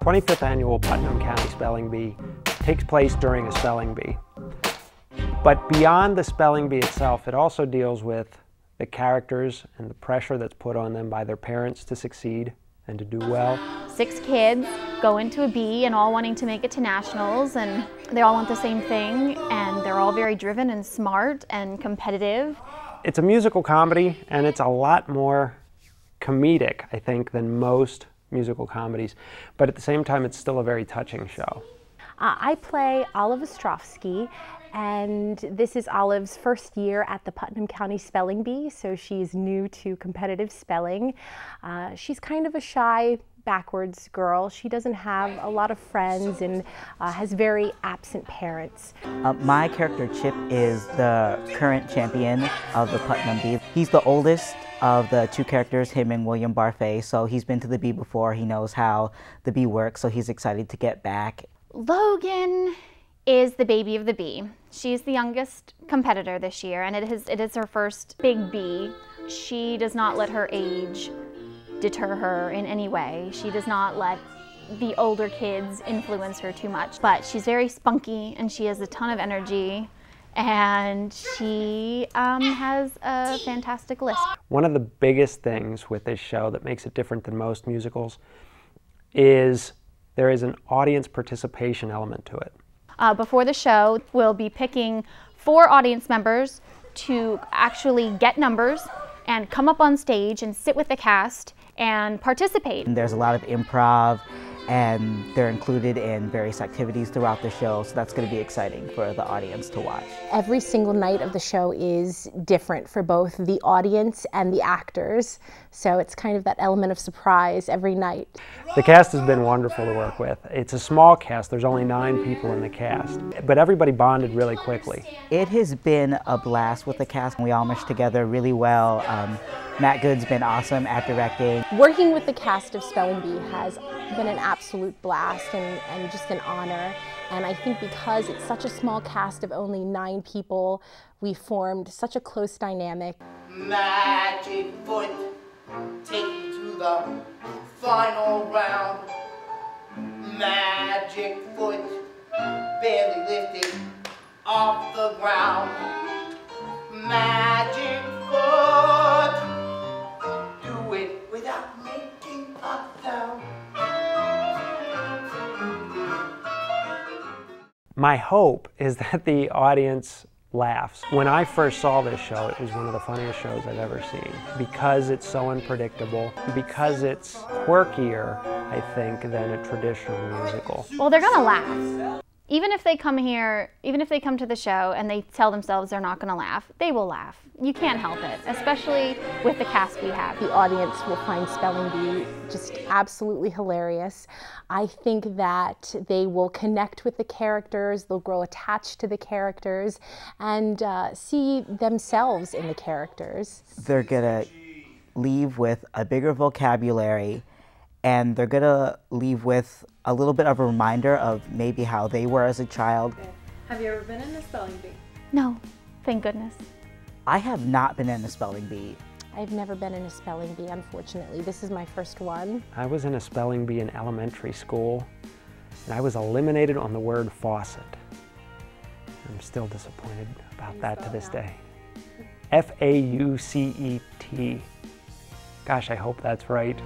25th annual Putnam County Spelling Bee takes place during a spelling bee. But beyond the spelling bee itself, it also deals with the characters and the pressure that's put on them by their parents to succeed and to do well. 6 kids go into a bee and all wanting to make it to nationals, and they all want the same thing, and they're all very driven and smart and competitive. It's a musical comedy, and it's a lot more comedic, I think, than most musical comedies, but at the same time it's still a very touching show. I play Olive Ostrovsky, and this is Olive's first year at the Putnam County Spelling Bee, so she's new to competitive spelling. She's kind of a shy, backwards girl. She doesn't have a lot of friends and has very absent parents. My character Chip is the current champion of the Putnam Bee. He's the oldest of the 2 characters, him and William Barfay, so he's been to the bee before. He knows how the bee works, so he's excited to get back. Logan is the baby of the bee. She's the youngest competitor this year, and it is her first big bee. She does not let her age deter her in any way. She does not let the older kids influence her too much, but she's very spunky and she has a ton of energy, and she has a fantastic lisp. One of the biggest things with this show that makes it different than most musicals is there is an audience participation element to it. Before the show, we'll be picking 4 audience members to actually get numbers and come up on stage and sit with the cast and participate. There's a lot of improv, and they're included in various activities throughout the show, so that's going to be exciting for the audience to watch. Every single night of the show is different for both the audience and the actors, so it's kind of that element of surprise every night. The cast has been wonderful to work with. It's a small cast, there's only 9 people in the cast, but everybody bonded really quickly. It has been a blast with the cast. We all meshed together really well. Matt Good's been awesome at directing. Working with the cast of Spelling Bee has been an absolute blast and just an honor. And I think because it's such a small cast of only 9 people, we formed such a close dynamic. Magic foot, take you to the final round. Magic foot, barely lifted off the ground. Magic foot, do it without making a sound. My hope is that the audience laughs. When I first saw this show, it was one of the funniest shows I've ever seen. Because it's so unpredictable, because it's quirkier, I think, than a traditional musical. Well, they're gonna laugh. Even if they come here, even if they come to the show and they tell themselves they're not gonna laugh, they will laugh. You can't help it, especially with the cast we have. The audience will find Spelling Bee just absolutely hilarious. I think that they will connect with the characters, they'll grow attached to the characters, and see themselves in the characters. They're gonna leave with a bigger vocabulary, and they're gonna leave with a little bit of a reminder of maybe how they were as a child. Have you ever been in a spelling bee? No, thank goodness. I have not been in a spelling bee. I've never been in a spelling bee, unfortunately. This is my first one. I was in a spelling bee in elementary school, and I was eliminated on the word faucet. I'm still disappointed about that to this day. F-A-U-C-E-T. Gosh, I hope that's right.